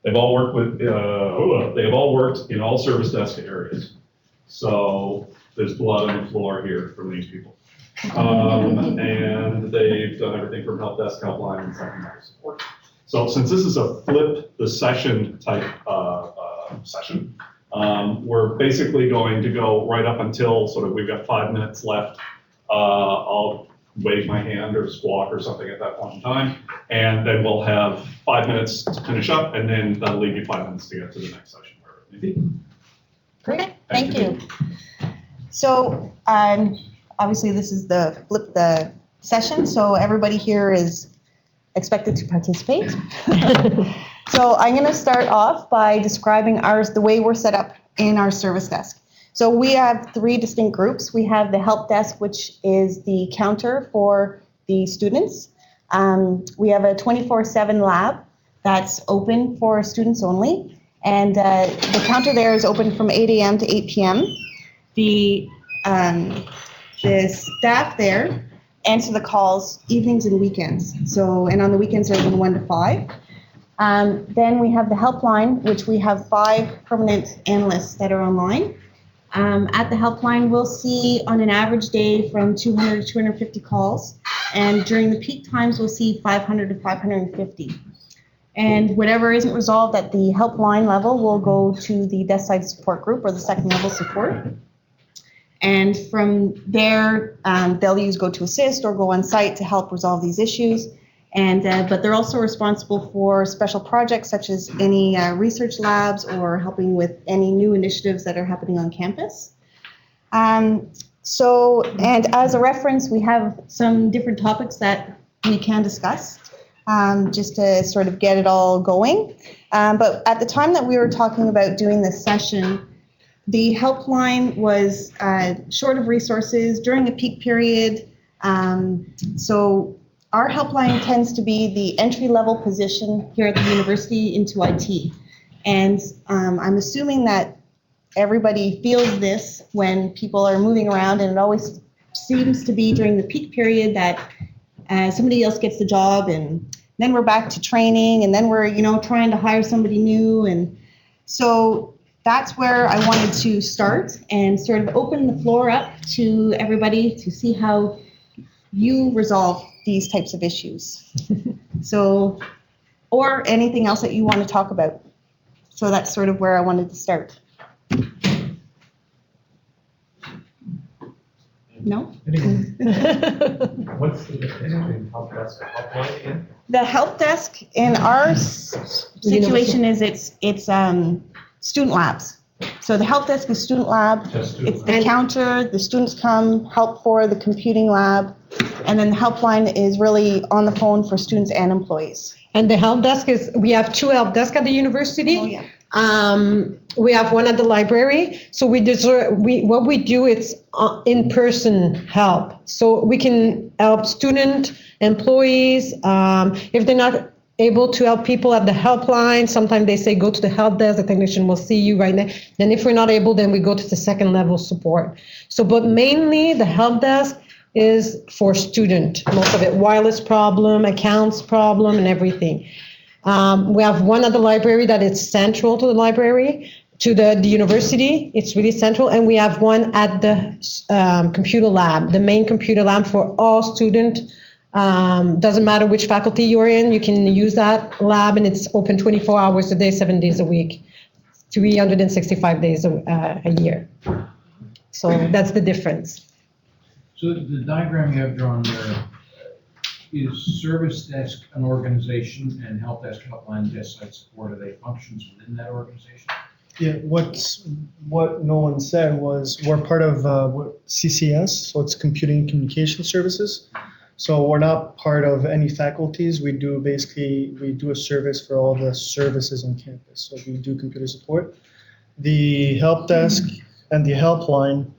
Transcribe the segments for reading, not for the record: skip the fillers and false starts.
They've all worked with, they've all worked in all service desk areas. So there's blood on the floor here from these people. And they've done everything from HelpDesk, HelpLine, and secondary support. So since this is a flip the session type session, we're basically going to go right up until sort of we've got 5 minutes left. I'll wave my hand or squawk or something at that point in time, and then we'll have 5 minutes to finish up, and then that'll leave you 5 minutes to get to the next session. Maybe. Great, thank you. So obviously this is the flip the session, so everybody here is expected to participate. So I'm going to start off by describing the way we're set up in our service desk. So we have 3 distinct groups. We have the help desk, which is the counter for the students. We have a 24/7 lab that's open for students only. And the counter there is open from 8 a.m. to 8 p.m. The staff there answer the calls evenings and weekends. And on the weekends they're open 1 to 5. Then we have the HelpLine, which we have 5 permanent analysts that are online. At the HelpLine, we'll see on an average day from 200 to 250 calls. And during the peak times, we'll see 500 to 550. And whatever isn't resolved at the HelpLine level will go to the desk side support group or the second level support. And from there, they'll use Goto Assist or go on site to help resolve these issues. And but they're also responsible for special projects such as any research labs or helping with any new initiatives that are happening on campus. And as a reference, we have some different topics that we can discuss just to sort of get it all going. But at the time that we were talking about doing this session, the HelpLine was short of resources during a peak period. So our HelpLine tends to be the entry-level position here at the university into IT. And I'm assuming that everybody feels this when people are moving around, and it always seems to be during the peak period that somebody else gets the job, and then we're back to training, and then we're trying to hire somebody new. And so that's where I wanted to start and sort of open the floor up to everybody to see how you resolve these types of issues. So, or anything else that you want to talk about. So that's sort of where I wanted to start. No? What's the difference between HelpDesk and HelpLine again? The help desk in our situation is it's student labs. So the help desk is student lab. It's the counter. The students come help for the computing lab. And then the HelpLine is really on the phone for students and employees. And the help desk we have 2 help desks at the university. Oh, yeah. We have one at the library. So what we do is in-person help. So we can help student employees. If they're not able to help people at the HelpLine, sometimes they say go to the help desk, the technician will see you right now. Then if we're not able, then we go to the second level support. So, but mainly the help desk is for student, most of it, wireless problem, accounts problem, and everything. We have one at the library that is central to the library, to the university. It's really central. And we have one at the computer lab, the main computer lab for all students. Doesn't matter which faculty you're in, you can use that lab, and it's open 24 hours a day, 7 days a week, 365 days a year. So that's the difference. So the diagram you have drawn there, is service desk an organization and help desk, HelpLine, desk side support, are they functions within that organization? Yeah, what Nolan said was we're part of CCS, so it's Computing Communication Services. So we're not part of any faculties. We do a service for all the services on campus. So we do computer support. The help desk and the HelpLine,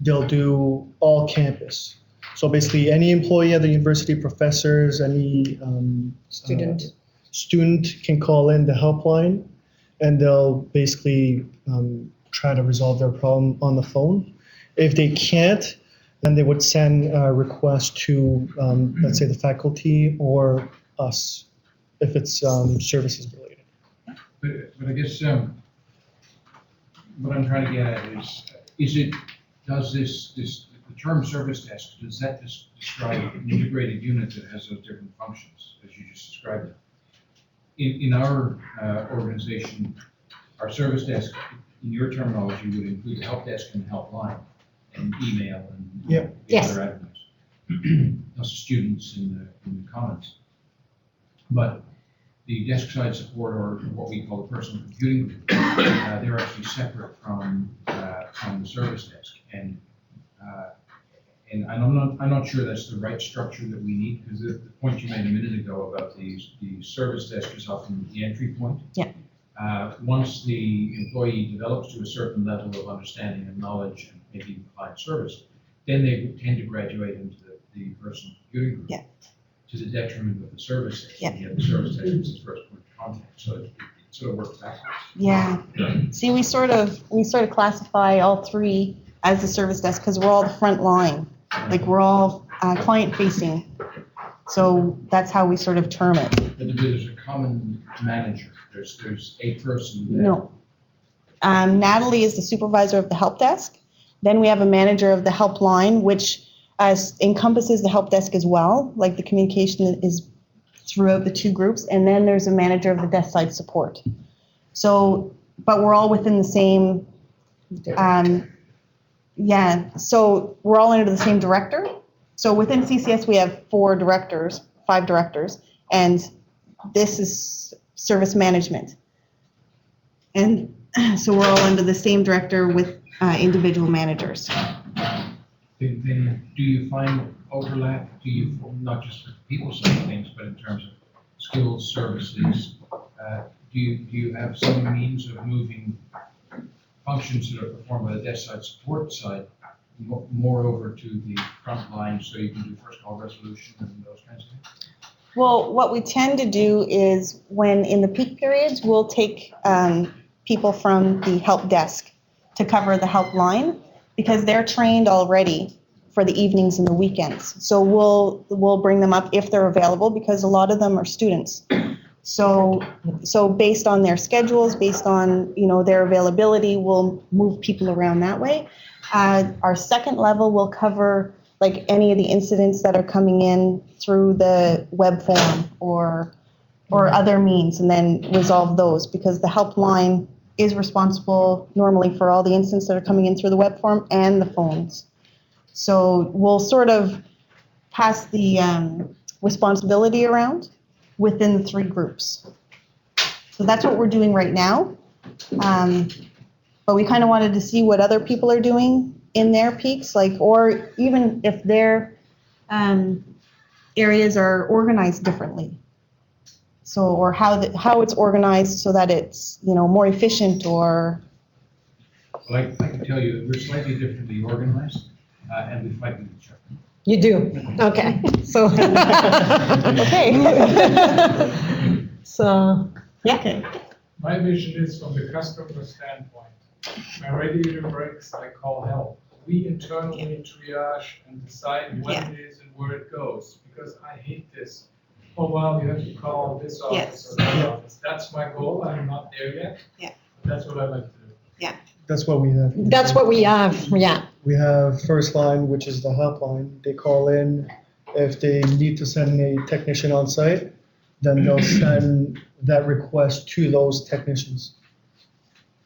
they'll do all campus. So basically any employee at the university, professors, any student can call in the HelpLine, and they'll basically try to resolve their problem on the phone. If they can't, then they would send a request to, let's say, the faculty or us, if it's services related. But I guess, what I'm trying to get at does the term service desk, does that describe an integrated unit that has those different functions, as you just described it? In our organization, our service desk, in your terminology, would include help desk and helpline, and email and Yep. the Yes. other avenues. Also students in the comments. But the desk side support, or what we call the personal computing group, they're actually separate from the service desk. And I'm not sure that's the right structure that we need, because the point you made a minute ago about the service desk is often the entry point. Yeah. Once the employee develops to a certain level of understanding and knowledge and maybe client service, then they tend to graduate into the personal computing group. Yeah. To the detriment of the service desk. Yeah. The service desk is the first point of contact, so it sort of works backwards. Yeah. See, we sort of classify all three as the service desk because we're all the front line. Like we're all client facing. So that's how we sort of term it. But there's a common manager. There's a person. that- No. Natalie is the supervisor of the help desk. Then we have a manager of the helpline, which encompasses the help desk as well. Like the communication is throughout the two groups. And then there's a manager of the desk side support. So, but we're all within the same, so we're all under the same director. So within CCS, we have 5 directors, and this is service management. And so we're all under the same director with individual managers. Then do you find overlap? Do you, not just with the people side of things, but in terms of skills, services, do you have some means of moving functions that are performed by the desk side support side more over to the front line, so you can do first call resolution and those kinds of things? Well, what we tend to do is when in the peak periods, we'll take people from the help desk to cover the helpline because they're trained already for the evenings and the weekends. So we'll bring them up if they're available because a lot of them are students. So based on their schedules, based on their availability, we'll move people around that way. Our second level will cover like any of the incidents that are coming in through the web form or other means, and then resolve those because the helpline is responsible normally for all the incidents that are coming in through the web form and the phones. So we'll sort of pass the responsibility around within the 3 groups. So that's what we're doing right now. But we kind of wanted to see what other people are doing in their peaks, or even if their areas are organized differently. So, or how it's organized so that it's, more efficient or. Well, I can tell you that we're slightly differently organized, and we fight with each other. You do? Okay, so. Okay. So, Yeah. My vision is from the customer standpoint. My radiator breaks, I call help. We internally triage and decide what it is and where it goes, because I hate this. Oh, well, you have to call this office or that office. That's my goal. I'm not there yet. Yeah. But that's what I like to do. That's what we have. that's what we have, yeah. We have first line, which is the helpline. They call in if they need to send a technician on site, then they'll send that request to those technicians.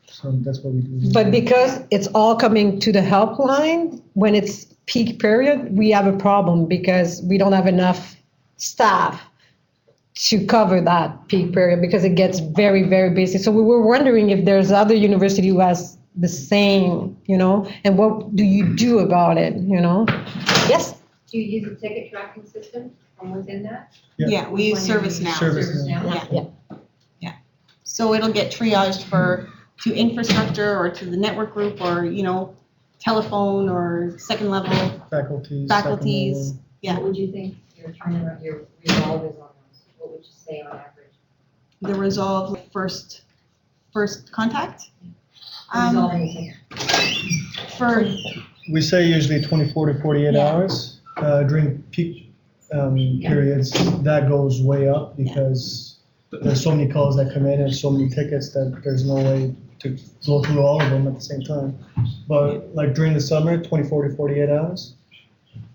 So that's what we do. But because it's all coming to the helpline, when it's peak period, we have a problem because we don't have enough staff to cover that peak period because it gets very, very busy. So we were wondering if there's other university who has the same, and what do you do about it, Yes? Do you use a ticket tracking system from within that? Yeah, we use ServiceNow. ServiceNow. Yeah. So it'll get triaged to infrastructure or to the network group or, telephone or second level Faculties. faculties. Yeah. What would you think your turnaround, your resolve is on those? What would you say on average? The resolve first contact. Resolving a ticket. For We say usually 24 to 48 hours. During peak periods, that goes way up because there's so many calls that come in and so many tickets that there's no way to go through all of them at the same time. But like during the summer, 24 to 48 hours.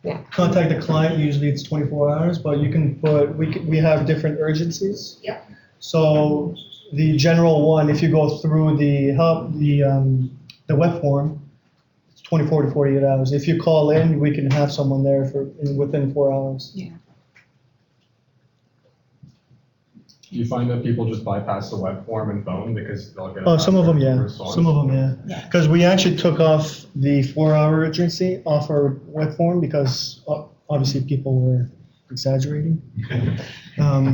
Yeah. Contact the client, usually it's 24 hours, but you can put, we have different urgencies. Yep. So the general one, if you go through the web form, it's 24 to 48 hours. If you call in, we can have someone there within 4 hours. Do you find that people just bypass the web form and phone because they'll get? Oh, some of them, yeah. response? Some of them, yeah. Yeah. Because we actually took off the 4-hour urgency off our web form because obviously people were exaggerating.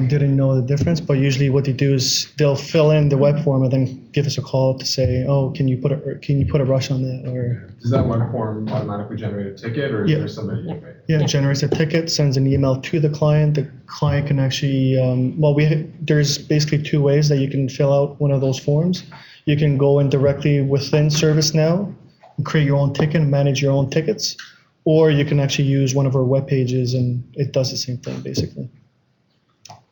Didn't know the difference, but usually what they do is they'll fill in the web form and then give us a call to say, oh, can you put a rush on that? Or Does that web form automatically generate a ticket, or is Yeah. there somebody? yeah, it generates a ticket, sends an email to the client. The client can actually, there's basically 2 ways that you can fill out one of those forms. You can go in directly within ServiceNow and create your own ticket and manage your own tickets, or you can actually use one of our web pages and it does the same thing basically.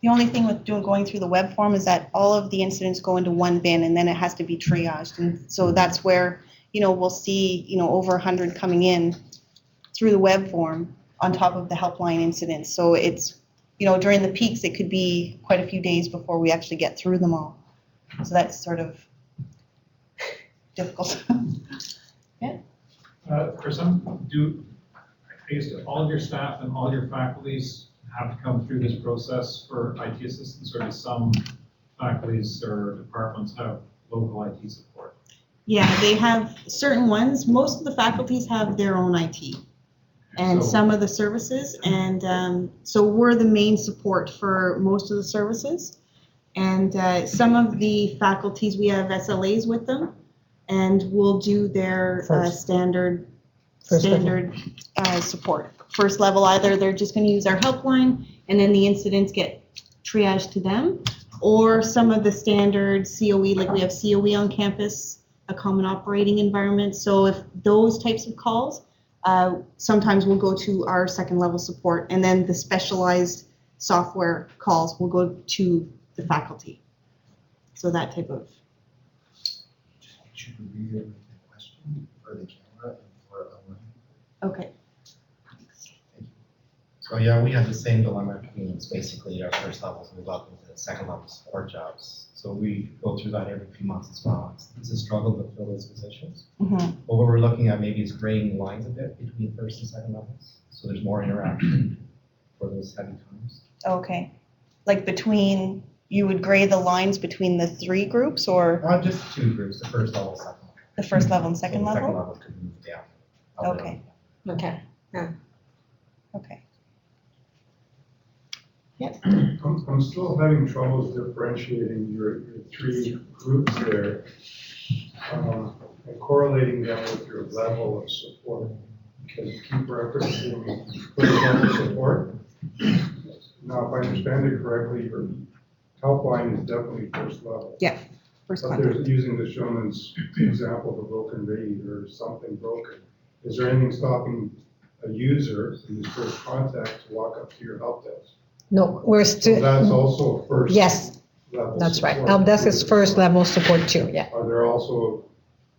The only thing with going through the web form is that all of the incidents go into one bin and then it has to be triaged. And so that's where, we'll see, over 100 coming in through the web form on top of the helpline incidents. So it's, during the peaks, it could be quite a few days before we actually get through them all. So that's sort of difficult. Chris, I guess all of your staff and all your faculties have to come through this process for IT assistance, or do some faculties or departments have local IT support? Yeah, they have certain ones. Most of the faculties have their own IT and So- some of the services. And so we're the main support for most of the services. And some of the faculties, we have SLAs with them and we'll do their standard support. First level, either they're just going to use our helpline and then the incidents get triaged to them, or some of the standard COE, like we have COE on campus, a common operating environment. So if those types of calls, sometimes we'll go to our second level support, and then the specialized software calls will go to the faculty. So that type of. Should we read the question for the camera and for online? Okay. So yeah, we had the same dilemma. I mean, it's basically our first levels move up into second level support jobs. So we go through that every few months as well. It's a struggle to fill those positions. Mm-hmm. But what we're looking at maybe is grading lines a bit between first and second levels. So there's more interaction for those heavy times. Okay. Like between, you would grade the lines between the 3 groups or Not just 2 groups, the first level, second level. the first level and second So the level? second level could move down. up and Okay. up. Okay. Okay. I'm still having troubles differentiating your 3 groups there, and correlating them with your level of support. Because you keep referencing first level support. Now, if I understand it correctly, your helpline is definitely first level. First But contact. there's, using the showman's example of a broken reed or something broken, is there anything stopping a user in his first contact to walk up to your help desk? No, we're So still, that's also a first yes, level that's right. support. HelpDesk is first level support too, yeah. Are there also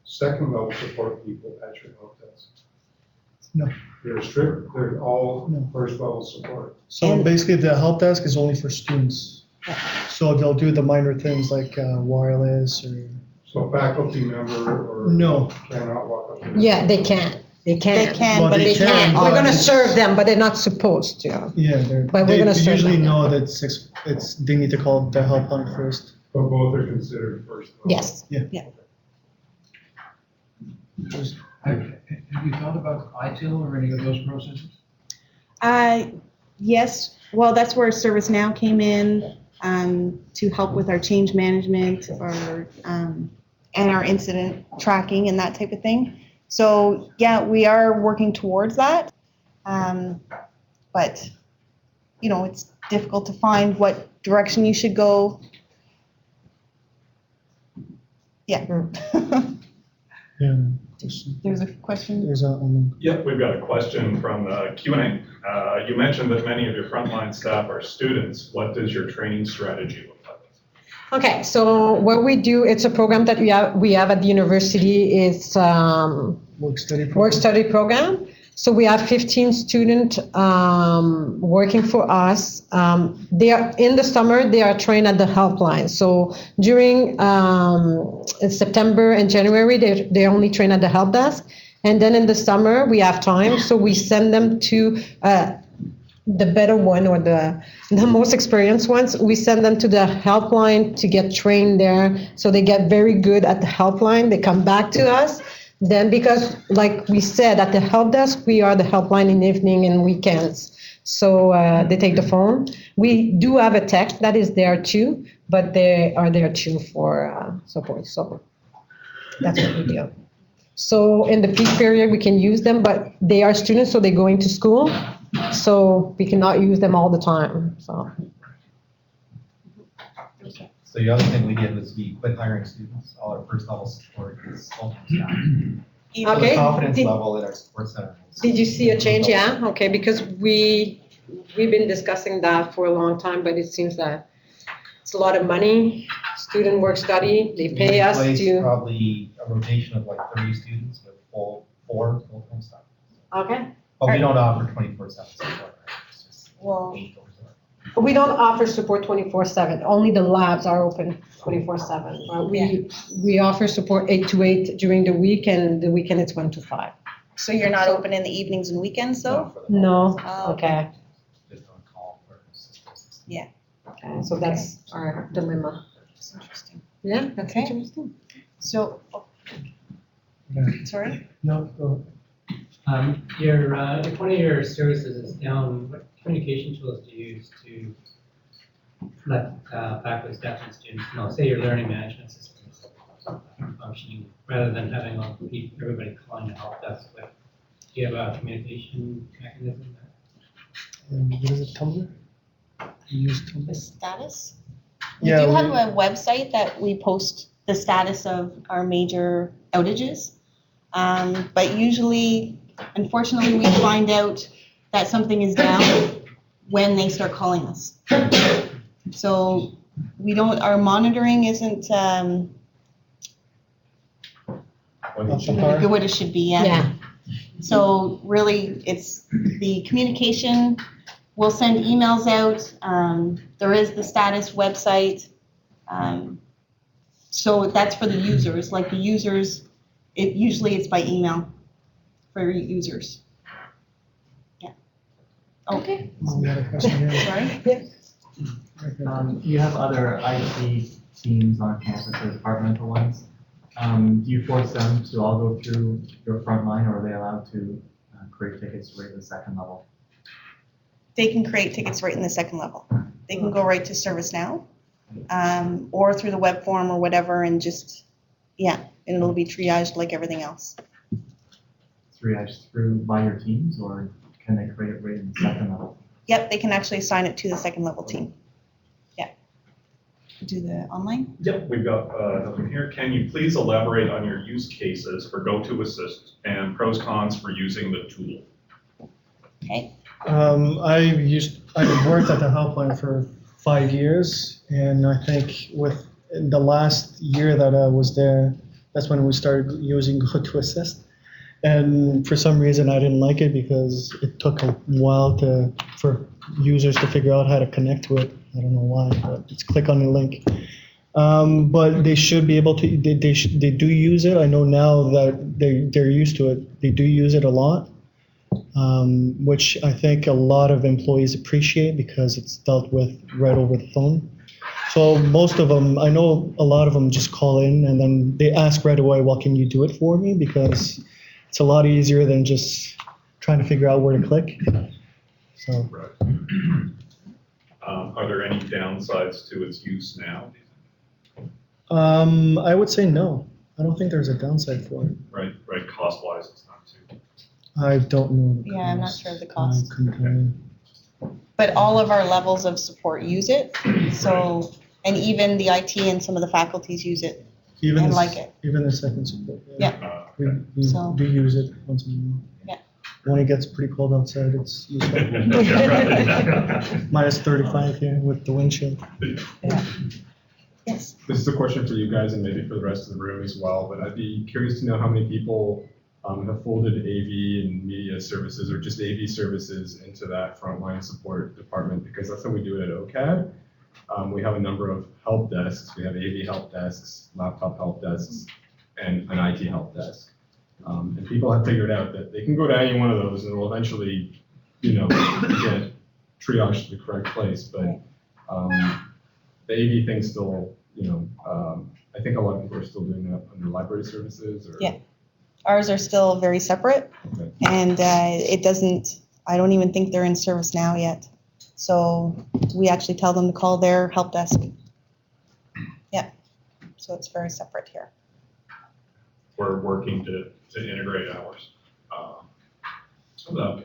second level support people at your help desk? No. They're all No. first level support. So And- basically the help desk is only for students. So they'll do the minor things like wireless or. So a faculty member or. No. Cannot walk up to. Yeah, they can. They can. They can, Well, but they it's can, not. We're gonna but- serve them, but they're not supposed to. Yeah, But we're gonna they serve usually them. know that they need to call the helpline first. But both are considered first level. Yes. Have you thought about ITIL or any of those processes? Yes, well, that's where ServiceNow came in to help with our change management and our incident tracking and that type of thing. So yeah, we are working towards that. But, it's difficult to find what direction you should go. Yeah. Yeah. There's a question. There's a, Yep, we've got a question from the Q&A. You mentioned that many of your frontline staff are students. What does your training strategy look like? Okay, so what we do, it's a program that we have at the university. It's Work study program. work study program. So we have 15 students working for us. They are in the summer. They are trained at the HelpLine. So during September and January, they only train at the HelpDesk. And then in the summer, we have time, so we send them to the better one or the most experienced ones. We send them to the HelpLine to get trained there. So they get very good at the HelpLine. They come back to us. Then because, like we said, at the HelpDesk, we are the HelpLine in evening and weekends. So they take the phone. We do have a tech that is there too, but they are there too for support. So that's what we do. So in the peak period, we can use them, but they are students, so they're going to school. So we cannot use them all the time, so. So the other thing we did was we quit hiring students. All our first level support is full-time staff. So Okay. the confidence Did- level in our support center. Did you see a change? Yeah, okay, because we've been discussing that for a long time, but it seems that it's a lot of money, student work study, they pay us We replaced to. probably a rotation of like 30 students with four full-time staff. Okay. But we don't offer 24/7 support, right? It's just Well- 8 hours a week. We don't offer support 24/7, only the labs are open 24/7. We offer support 8 to 8 during the week, and the weekend it's 1 to 5. So you're not open in the evenings and weekends though? Not for the No, Oh, okay, Just on call for assistance. okay, so that's our dilemma. That's interesting. Yeah, that's Okay. interesting. So, Yeah. sorry? No, go If one of your services is down, what communication tools do you use to let faculty, staff, and students know? Say your learning management system is functioning, rather than having everybody calling the help desk. But do you have a communication mechanism? What is it, Tumblr? You use The Tumblr? status? We Yeah, do have we- a website that we post the status of our major outages. But usually, unfortunately, we find out that something is down when they start calling us. So we don't, our monitoring isn't what it should be, Yeah, So really, it's the communication, we'll send emails out, there is the status website. So that's for the users, like the users, usually it's by email for users. Yeah. Okay, We had a question here. sorry? You have other IT teams on campus, or departmental ones. Do you force them to all go through your front line, or are they allowed to create tickets right at the second level? They can create tickets right in the second level. They can go right to ServiceNow, or through the web form or whatever, and just, and it'll be triaged like everything else. Triaged through by your teams, or can they create it right in the second level? Yep, they can actually assign it to the second level team. Do the online? Yep, we've got nothing here. Can you please elaborate on your use cases for Goto Assist and pros cons for using the tool? Okay. I worked at the helpline for 5 years, and I think with the last year that I was there, that's when we started using Goto Assist. And for some reason, I didn't like it because it took a while for users to figure out how to connect to it. I don't know why, but just click on the link. But they should be able to, they do use it. I know now that they're used to it. They do use it a lot, which I think a lot of employees appreciate because it's dealt with right over the phone. So most of them, I know a lot of them just call in and then they ask right away, well, can you do it for me? Because it's a lot easier than just trying to figure out where to click. So. Right. Are there any downsides to its use now? I would say no. I don't think there's a downside for it. Right, cost-wise, it's not too. I don't know. Yeah, I'm not sure of the cost. I couldn't tell you. But all of our levels of support use it. So, and even the IT and some of the faculties use it Even and the- like it. Even the second support. Yeah. We So- do use it once in a while. Yeah. When it gets pretty cold outside, it's useful. Minus 35 here with the wind chill. Yes. This is a question for you guys and maybe for the rest of the room as well, but I'd be curious to know how many people have folded AV and media services or just AV services into that frontline support department, because that's how we do it at OCAD. We have a number of help desks. We have AV help desks, laptop help desks, and an IT help desk. And people have figured out that they can go to any one of those and will eventually, get triaged to the correct place. But the AV thing still, I think a lot of people are still doing that under library services or. Yeah. Ours are still very separate, Okay. and I don't even think they're in service now yet. So we actually tell them to call their help desk. Yeah, so it's very separate here. We're working to integrate ours.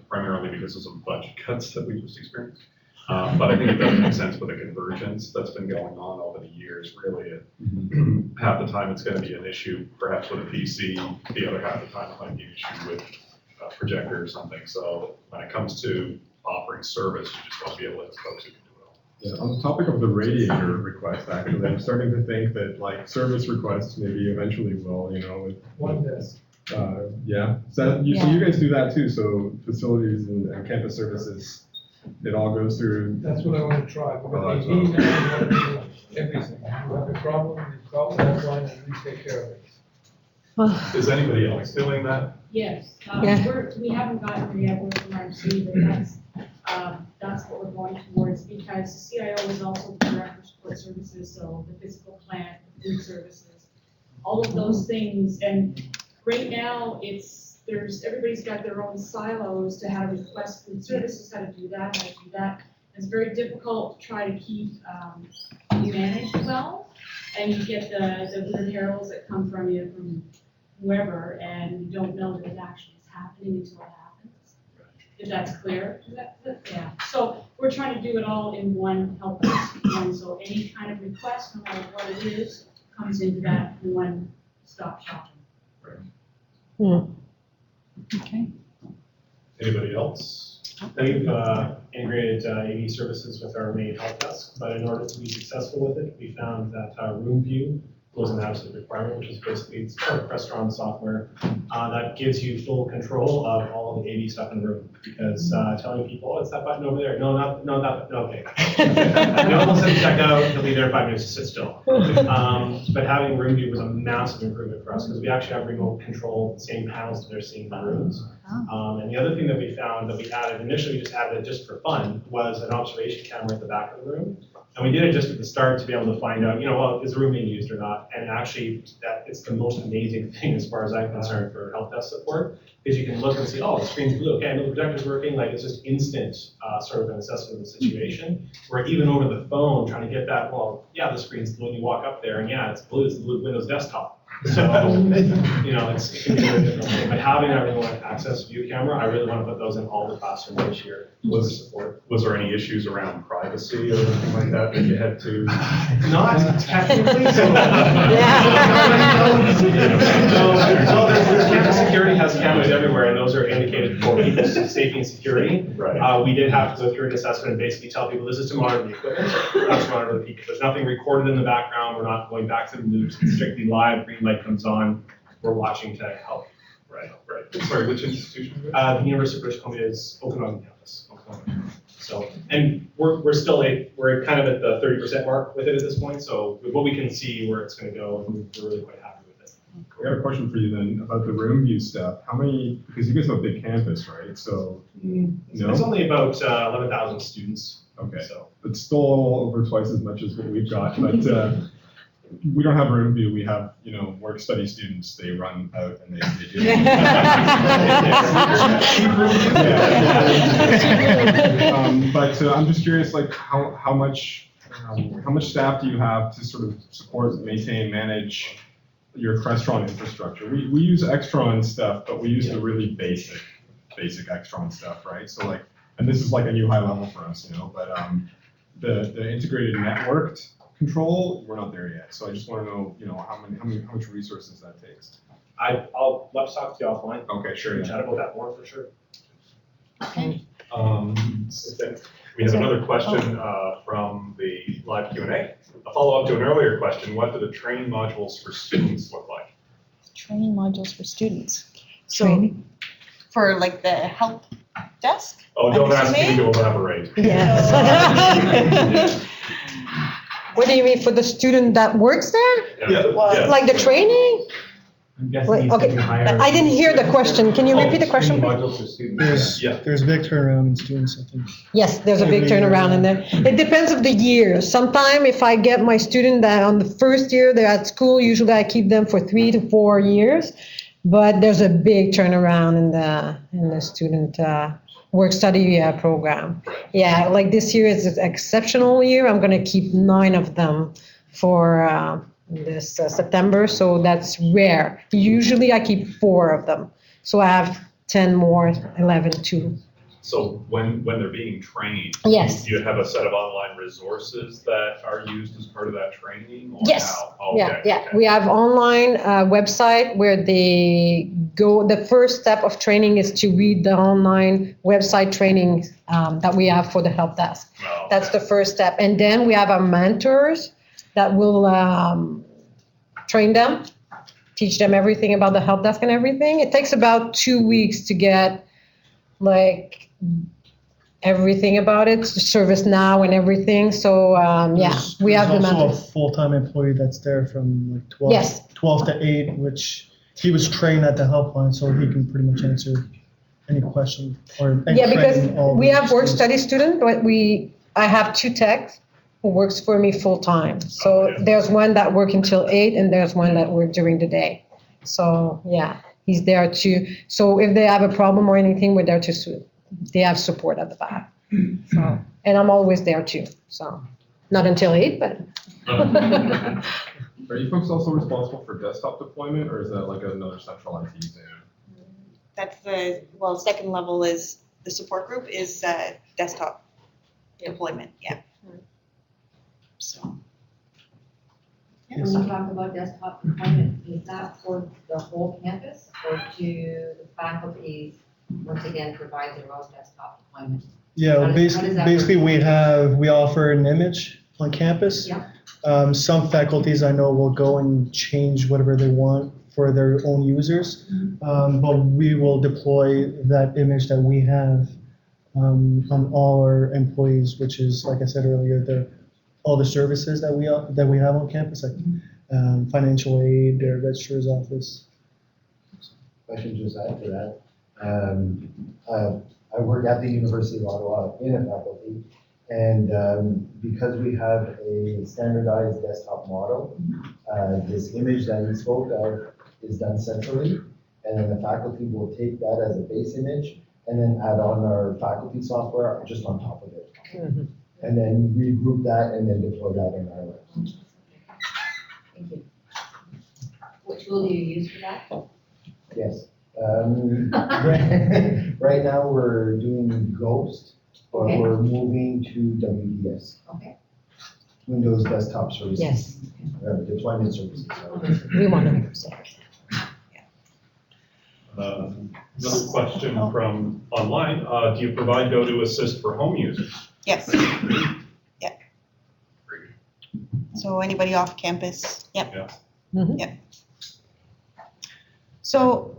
Primarily because of some budget cuts that we just experienced. But I think it does make sense with the convergence that's been going on over the years. Really, half the time it's going to be an issue, perhaps with a PC. The other half the time it might be an issue with a projector or something. So when it comes to offering service, you just want to be able to have folks who can do it all. Yeah, on the topic of the radiator request, actually, I'm starting to think that like service requests maybe eventually will, with One desk. yeah. So you guys do that too. So facilities and campus services, it all goes through. That's what I want to try, Oh, because that's they need now everything. You have a problem, you call HelpLine and we take care of it. Is anybody else doing that? Yes, Yeah. we haven't gotten there yet, we're from RC, but that's what we're going towards, because CIO is also the director of support services, so the physical plant, the food services, all of those things, and right now, everybody's got their own silos to how to request food services, how to do that, how to do that. It's very difficult to try to keep, managed well, and you get the weird heralds that come from you from whoever, and you don't know that it actually is happening until it happens. If that's clear, yeah. So we're trying to do it all in one help desk, and so any kind of request, no matter what it is, comes into that one-stop shopping. Okay. Anybody else? We've integrated AV services with our main help desk, but in order to be successful with it, we found that room view was an absolute requirement, which is basically it's kind of restaurant software that gives you full control of all of the AV stuff in the room. Because telling people, oh, it's that button over there. No, that, no, okay. No one will say check out, he'll be there 5 minutes to sit still. But having room view was a massive improvement for us because we actually have remote control the same panels that they're seeing in the rooms. And the other thing that we found that we added, initially we just added it just for fun, was an observation camera at the back of the room. And we did it just at the start to be able to find out, well, is the room being used or not? And actually, that it's the most amazing thing as far as I'm concerned for help desk support, because you can look and see, oh, the screen's blue, okay, I know the projector's working, like it's just instant sort of an assessment of the situation. Where even over the phone, trying to get that, well, yeah, the screen's blue, and you walk up there, and yeah, it's blue, it's the blue Windows desktop. So, it can be a different thing. But having that remote access view camera, I really want to put those in all the classrooms this year for support. Was there any issues around privacy or anything like that that you had to? Not technically, so. Campus security has cameras everywhere, and those are indicated for people's safety and security. Right. We did have to go through an assessment and basically tell people this is to monitor the equipment, not to monitor the people. There's nothing recorded in the background. We're not going back to the loops. It's strictly live. Green light comes on. We're watching to help. Right. Sorry, which institution? The University of British Columbia is Okanagan campus. So, and we're still we're kind of at the 30% mark with it at this point. So with what we can see where it's going to go, we're really quite happy with it. We got a question for you then about the room view stuff. How many, because you guys have a big campus, right? So, It's only about 11,000 students. Okay, So it's still over twice as much as what we've got, but we don't have room view. We have, work study students. They run out and they do. But I'm just curious, like how much staff do you have to sort of support, maintain, manage your Crestron infrastructure? We use Extron stuff, but we use the really basic Extron stuff, right? So like, and this is like a new high level for us, but the integrated networked control, we're not there yet. So I just want to know, how much resources that takes. let's talk to you offline. Okay, sure. Chat about that more for sure. Okay. We have another question from the live Q&A. A follow-up to an earlier question, what do the training modules for students look like? Training modules for students. So Training? for like the help desk? Oh, don't I'm ask me assuming? to elaborate. Yes. What do you mean, for the student that works there? Yeah, yeah. Like the training? I'm guessing Wait, you okay. said you hire. I didn't hear the question. Can you repeat the question, Training please? modules for students. Yeah. There's a big turnaround in students, I think. Yes, there's a big turnaround in there. It depends of the year. Sometime if I get my student that on the first year they're at school, usually I keep them for 3 to 4 years. But there's a big turnaround in the student work study program. Yeah, like this year is an exceptional year. I'm gonna keep 9 of them for this September, so that's rare. Usually I keep 4 of them. So I have 10 more, 11 too. So when they're being trained, Yes. do you have a set of online resources that are used as part of that training? Or Yes. how? Oh, Yeah, okay, yeah. okay. We have online website where they go. The first step of training is to read the online website training that we have for the help desk. Oh, That's okay. the first step. And then we have our mentors that will train them, teach them everything about the help desk and everything. It takes about 2 weeks to get like everything about it, service now and everything. So yeah, we have the There's also mentors. a full-time employee that's there from like 12, Yes. 12 to 8, which he was trained at the helpline, so he can pretty much answer any question or. and Yeah, because train all we the have work students. study student, but I have 2 techs who works for me full time. So Oh, yeah. there's one that work until 8 and there's one that work during the day. So yeah, he's there too. So if they have a problem or anything, we're there to they have support at the back. So, and I'm always there too. So not until 8, but. Are you folks also responsible for desktop deployment, or is that like another central IT thing? That's second level is, the support group is desktop deployment, yeah. So. When you talk about desktop deployment, is that for the whole campus or do the faculties, once again, provide their own desktop deployment? Yeah, How does that basically work? we offer an image on campus. Yeah. Some faculties I know will go and change whatever they want for their own users. But we will deploy that image that we have on all our employees, which is, like I said earlier, all the services that we have on campus, like financial aid, their registrar's office. I should just add to that. I work at the University of Ottawa in a faculty, and because we have a standardized desktop model, this image that you spoke of is done centrally, and then the faculty will take that as a base image and then add on our faculty software just on top of it. And then regroup that and then deploy that in our labs. Thank you. Which tool do you use for that? Yes. Right now, we're doing Ghost, but Okay. we're moving to WDS, Okay. Windows Desktop Services. Yes, Deployment Services. sorry. we want to use it. Another question from online, do you provide Goto Assist for home users? Yes. Yeah. So anybody off campus, yep. Yeah. Mhm. Yep. So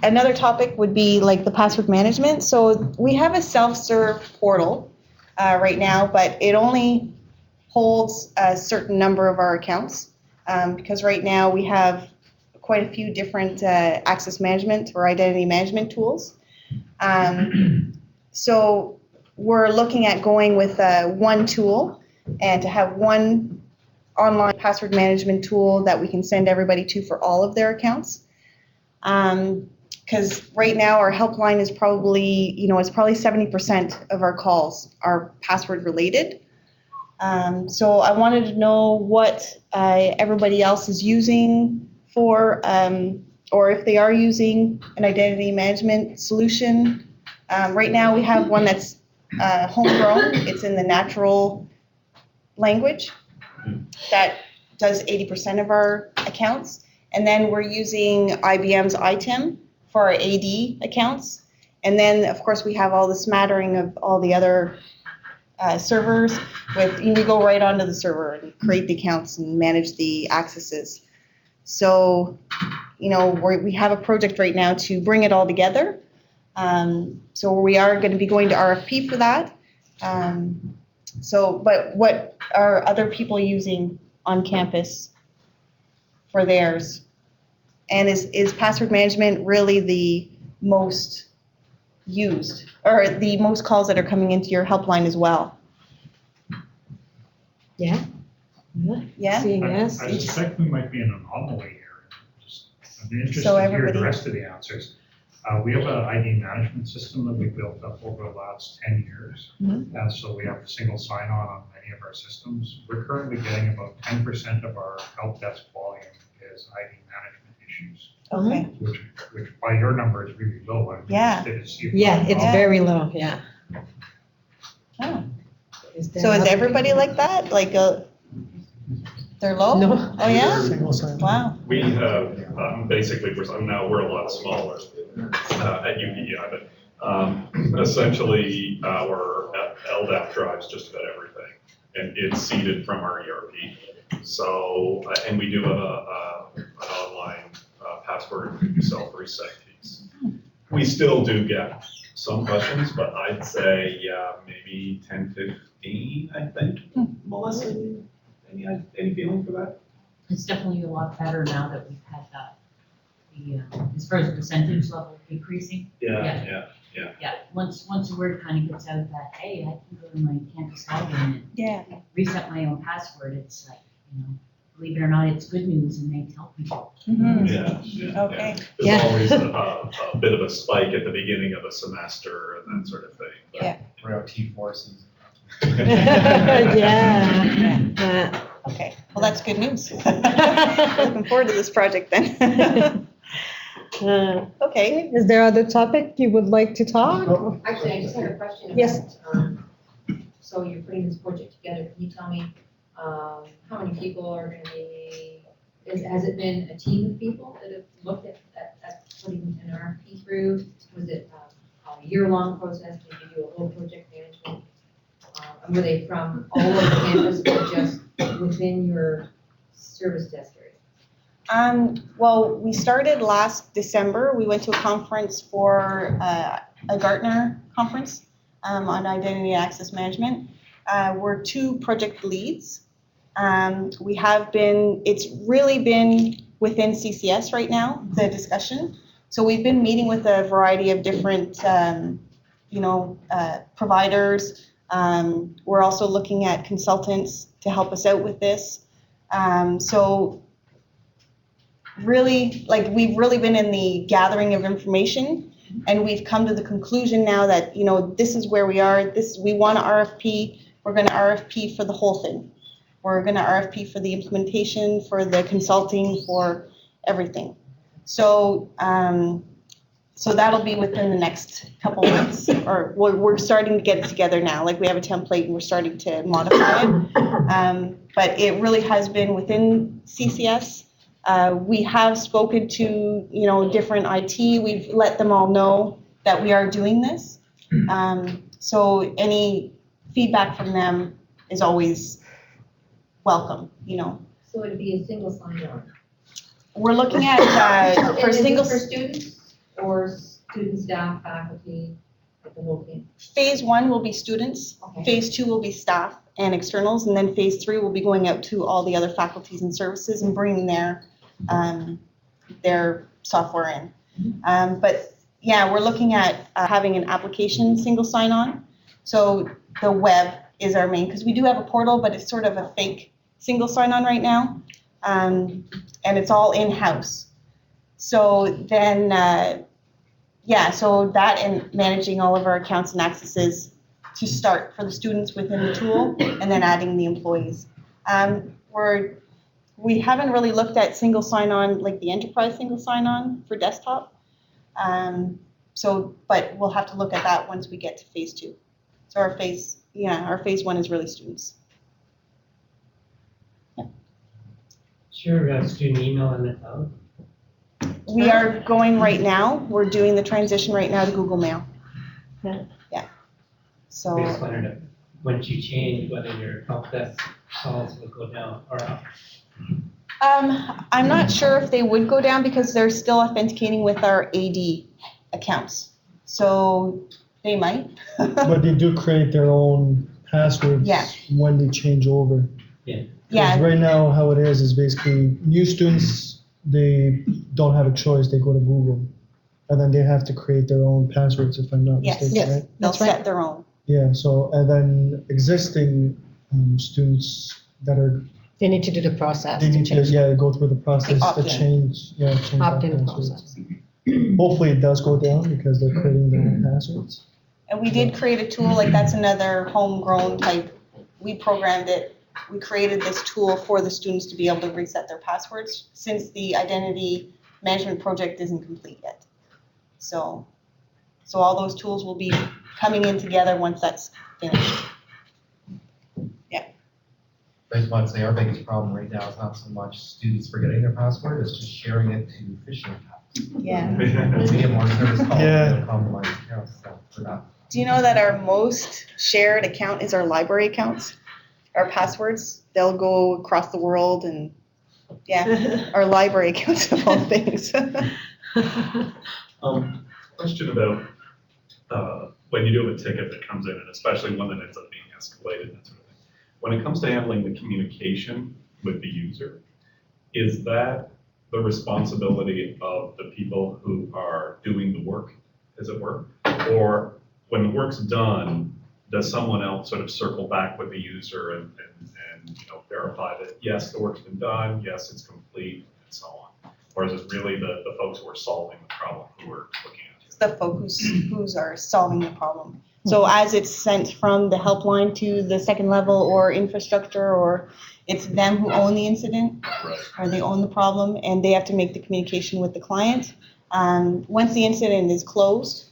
another topic would be like the password management. So we have a self-serve portal right now, but it only holds a certain number of our accounts because right now we have quite a few different access management or identity management tools. So we're looking at going with one tool and to have one online password management tool that we can send everybody to for all of their accounts. Because right now our helpline is probably, it's probably 70% of our calls are password related. So I wanted to know what everybody else is using for, or if they are using an identity management solution. Right now we have one that's homegrown. It's in the natural language that does 80% of our accounts. And then we're using IBM's ITIM for our AD accounts. And then, of course, we have all the smattering of all the other servers with, we go right onto the server and create the accounts and manage the accesses. So, we have a project right now to bring it all together. So we are going to be going to RFP for that. But what are other people using on campus for theirs? And is password management really the most used, or the most calls that are coming into your helpline as well? Yeah. Yeah? Seeing yes. I suspect we might be an anomaly here. I'd be interested So to hear everybody- the rest of the answers. We have an ID management system that we built up over the last 10 years. And so we have a single sign-on on many of our systems. We're currently getting about 10% of our help desk volume is ID management issues, Okay. which by your number is really low. I'm Yeah. interested to see if Yeah, that's it's all. very low, yeah. Oh. Is So is there- everybody like that? Like, they're low? No. Oh, yeah? Single sign. Wow. We have, basically, we're a lot smaller at UPEI, but essentially our LDAP drives just about everything. And it's seeded from our ERP. So, and we do have an online password and self-reset piece. We still do get some questions, but I'd say, maybe 10, 15, I think. Melissa, any feeling for that? It's definitely a lot better now that we've had as far as percentage level decreasing. Yeah. Yeah, once the word kind of gets out that, hey, I can go to my campus login and reset my own password, it's like, believe it or not, it's good news and they tell people. Yeah. Okay. There's always a bit of a spike at the beginning of a semester and that sort of thing. but- Yeah. We're out T4 season. Yeah. Okay, well, that's good news. Looking forward to this project then. Okay. Is there other topic you would like to talk? Actually, I just had a question. Yes. About, so you're putting this project together, can you tell me, how many people are gonna be, has it been a team of people that have looked at putting an RFP through? Was it a year-long process? Did you do a whole project management? And were they from all over the campus or just within your service desk area? Well, we started last December. We went to a conference for a Gartner conference on identity and access management. We're 2 project leads. It's really been within CCS right now, the discussion. So we've been meeting with a variety of different, providers. We're also looking at consultants to help us out with this. So really, we've really been in the gathering of information, and we've come to the conclusion now that, this is where we are. We want to RFP. We're going to RFP for the whole thing. We're going to RFP for the implementation, for the consulting, for everything. So, so that'll be within the next couple months, or we're starting to get it together now. We have a template and we're starting to modify it. But it really has been within CCS. We have spoken to, different IT. We've let them all know that we are doing this. So any feedback from them is always welcome, So it'd be a single sign-on? We're looking at, for Is it single. for students or student, staff, faculty, like the whole thing? Phase 1 will be students. Okay. Phase 2 will be staff and externals, and then phase 3 will be going out to all the other faculties and services and bringing their software in. But yeah, we're looking at having an application single sign-on. So the web is our main, because we do have a portal, but it's sort of a fake single sign-on right now, and it's all in-house. So then, so that and managing all of our accounts and accesses to start for the students within the tool, and then adding the employees. We haven't really looked at single sign-on, like the enterprise single sign-on for desktop. But we'll have to look at that once we get to phase 2. So our phase 1 is really students. Sure, student email in the cloud. We are going right now. We're doing the transition right now to Google Mail. Yeah. Yeah. So. We just wanted to once you change, whether your help desk calls will go down or up? I'm not sure if they would go down because they're still authenticating with our AD accounts. So they might. But they do create their own passwords Yeah. when they change over. Yeah. 'Cause right now, how it is basically new students, they don't have a choice. They go to Google. And then they have to create their own passwords, if I'm not Yes. mistaken, right? They'll That's right. set their own. Yeah, so, and then existing students that are, They need to do the process. they need to, change. yeah, go through the process to opt-in. change that Opt-in password. process. Hopefully it does go down because they're creating their own passwords. And we did create a tool, like that's another homegrown type. We programmed it. We created this tool for the students to be able to reset their passwords since the identity management project isn't complete yet. So all those tools will be coming in together once that's finished. I just want to say our biggest problem right now is not so much students forgetting their password, it's just sharing it to phishing accounts. Yeah. We get more service calls, Yeah. than compromised accounts, so for that. Do you know that our most shared account is our library accounts? Our passwords, they'll go across the world and, yeah, our library accounts of all things. Question about, when you do have a ticket that comes in, and especially one that ends up being escalated, that sort of thing. When it comes to handling the communication with the user, is that the responsibility of the people who are doing the work, as it were? Or when the work's done, does someone else sort of circle back with the user and verify that, yes, the work's been done, yes, it's complete, and so on? Or is it really the folks who are solving the problem who are looking at it? It's the folks who's are solving the problem. So as it's sent from the helpline to the second level or infrastructure, or it's them who own the incident, or they own the problem, and they have to make the communication with the client. Once the incident is closed,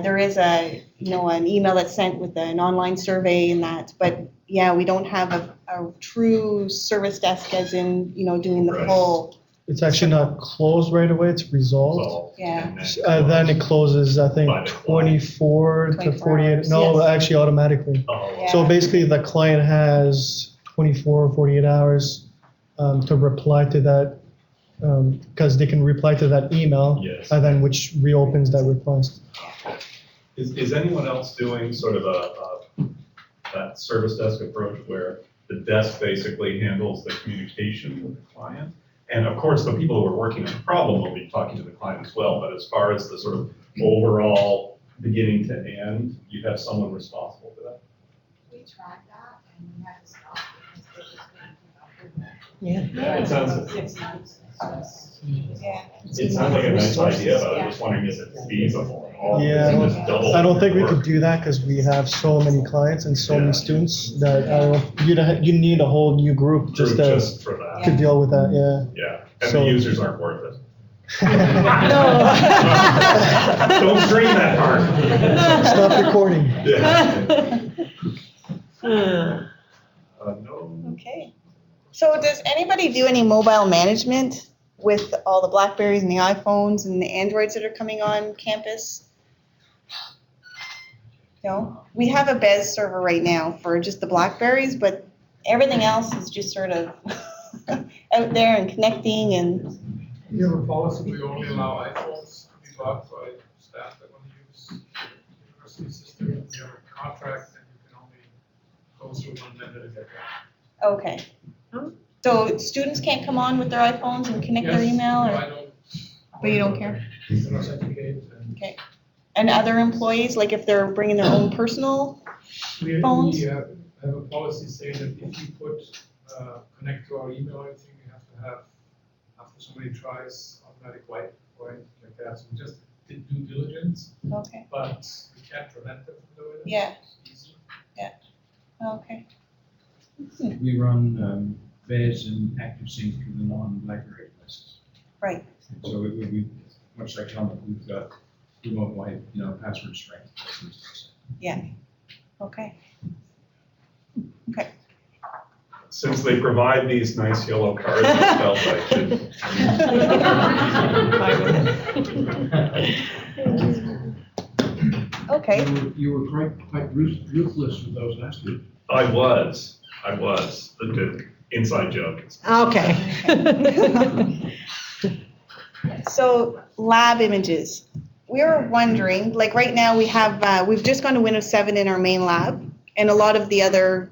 there is an email that's sent with an online survey and that, but yeah, we don't have a true service desk as in, doing the full. It's actually not closed right away, it's resolved. Yeah. Then it closes, I think, 24 to 24 48, hours, no, yes. actually automatically. So Yeah. basically the client has 24 or 48 hours to reply to that, because they can reply to that email. Yes. And then which reopens that request. Is anyone else doing sort of that service desk approach where the desk basically handles the communication with the client? And of course, the people who are working on the problem will be talking to the client as well, but as far as the sort of overall beginning to end, you have someone responsible for that? We tried that and we had to stop because they just couldn't keep up with it. Yeah. It sounds, 6 months. Yeah. it sounds like a nice idea, but I'm just wondering, is it feasible? All Yeah, I this double I don't think we work. could do that because we have so many clients and so many students that you need a whole new group just for that. to deal with that, yeah. Yeah, and So- the users aren't worth it. No. Don't scream that part. Stop recording. Yeah. No. Okay. So does anybody do any mobile management with all the Blackberries and the iPhones and the Androids that are coming on campus? No? We have a Bez server right now for just the Blackberries, but everything else is just sort of out there and connecting and, We have a policy, we only allow iPhones to be bought by staff that want to use university system. We have a contract and you can only go through one vendor to get that. okay. So students can't come on with their iPhones and connect their Yes, email I or, don't. but you don't care? You can authenticate and Okay. And other employees, like if they're bringing their own personal we phones? have a policy saying that if you connect to our email or anything, you have to have, after somebody tries, automatic wipe or anything like that. So we just did due diligence, Okay. but we can't prevent them from doing it. Yeah. It's easy. Okay. We run Bez and ActiveSync through the non-BlackBerry devices. Right. So it would be, much like Helmut, we've got remote wipe, password strength. Yeah. Okay. Okay. Since they provide these nice yellow cards, I felt I should. Okay. Okay. You were quite ruthless with those last week. I was. The inside joke. Okay. So lab images. We were wondering, like right now we have, we've just gone to Windows 7 in our main lab, and a lot of the other,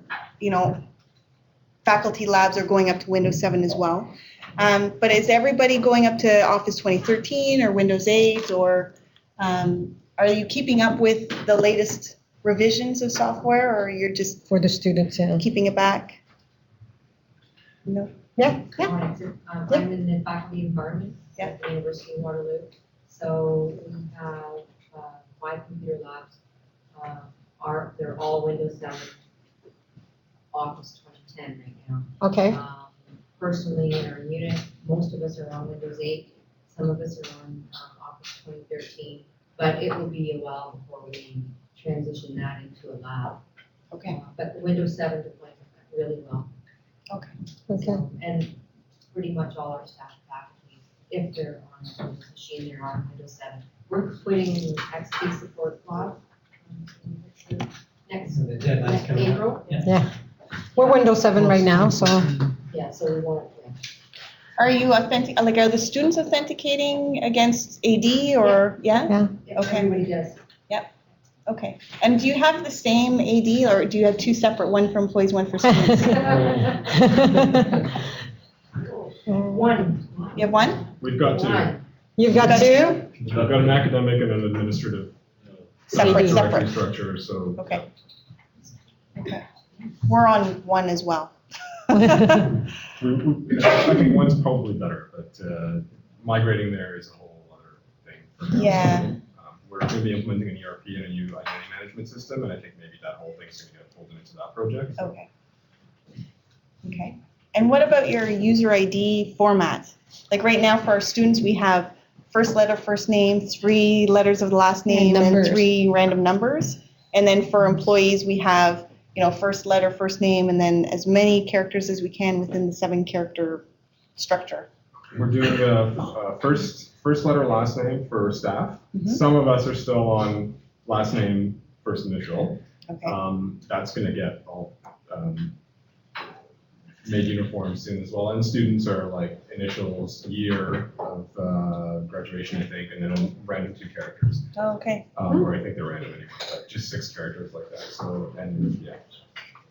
faculty labs are going up to Windows 7 as well. But is everybody going up to Office 2013 or Windows 8, or are you keeping up with the latest revisions of software, or you're just For the students, yeah. keeping it back? No? Yeah, yeah. I'm in the faculty environment Yeah. at the University of Waterloo. So we have 5 computer labs. They're all Windows 7, Office 2010 right now. Okay. Personally, in our unit, most of us are on Windows 8. Some of us are on Office 2013. But it will be a while before we transition that into a lab. Okay. But the Windows 7 deployment went really well. Okay. So, and pretty much all our staff and faculty, if they're on a Windows machine, they're on Windows 7. We're putting XP support live next The deadline's coming up. April. Yeah. We're Windows 7 right now, so. Yeah, so we won't. Are you are the students authenticating against AD or, yeah? Yeah, Okay. everybody does. Okay. And do you have the same AD, or do you have 2 separate, one for employees, one for students? One. You have one? We've got two. One. You've got 2? I've got an academic and an administrative. Separate. Structure, so. Okay. Okay. We're on one as well. I think one's probably better, but migrating there is a whole other thing. Yeah. We're going to be implementing an ERP and a new identity management system, and I think maybe that whole thing's going to get folded into that project. Okay. Okay. And what about your user ID format? Like right now for our students, we have first letter, first name, 3 letters of the last name, and numbers. 3 random numbers. And then for employees, we have, first letter, first name, and then as many characters as we can within the 7-character structure. We're doing a first letter, last name for staff. Mhm. Some of us are still on last name, first initial. Okay. That's going to get all made uniform soon as well. And students are like initials, year of graduation, I think, and then random 2 characters. Oh, okay. Or I think they're random anyway, but just 6 characters like that. So, and yeah.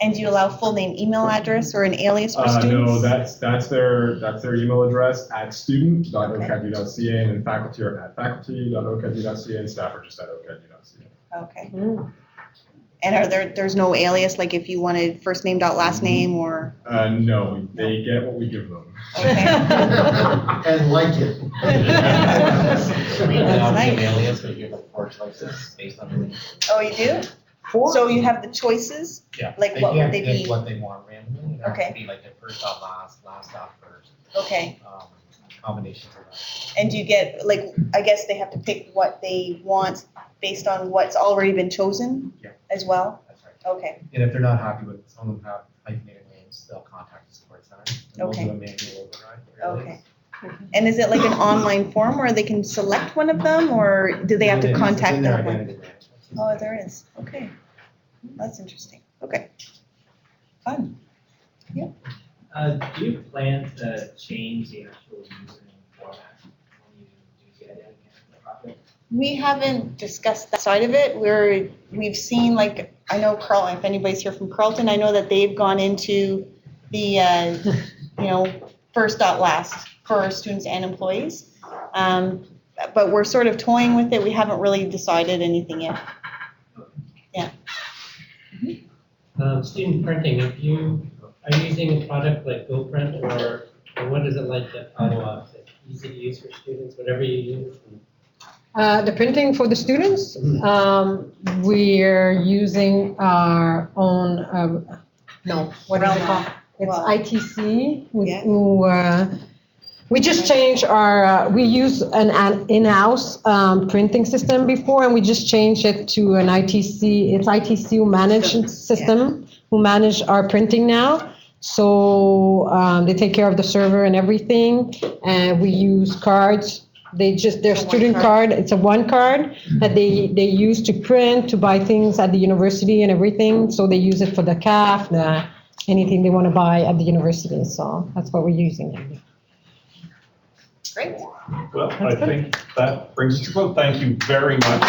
And do you allow full name, email address, or an alias for students? No, that's their email address at student.ocadu.ca, and then faculty are at faculty.ocadu.ca, and staff are just at ocadu.ca. Okay. And there's no alias, like if you wanted first name dot last name, or? No, they get what we give them. Okay. And like it. That's nice. Alias, but you have 4 choices based on the. Oh, you do? 4? So you have the choices? Yeah. Like what would they pick be? what they want randomly. It has Okay. to be like a first dot last, last dot first. Okay. Combinations of that. And do you get, like, I guess they have to pick what they want based on what's already been chosen? Yeah. As well? That's right. Okay. And if they're not happy with, some of them have hyphenated names, they'll contact the support center. And Okay. We'll do a manual override. for alias. Okay. And is it like an online form where they can select one of them, or do they have to It's contact in their them? identity management system. Oh, there is. Okay. That's interesting. Okay. Fun. Do you plan to change the actual username format when you do the identity management project? We haven't discussed that side of it. We've seen, like, I know Carlton, if anybody's here from Carlton, I know that they've gone into the, first dot last for students and employees. But we're sort of toying with it. We haven't really decided anything yet. Student printing, are you using a product like GoPrint, or what is it like at Ottawa? Is it easy to use for students, whatever you use? The printing for the students, we're using our own, what is it called? It's ITC. We just changed our, we use an in-house printing system before, and we just changed it to an ITC. It's ITC who manage system, who manage our printing now. So they take care of the server and everything, and we use cards their student card, it's a one card that they use to print, to buy things at the university and everything. So they use it for the CAF, anything they want to buy at the university. So that's what we're using it. Great. Well, I think that brings us to a close. Thank you very much.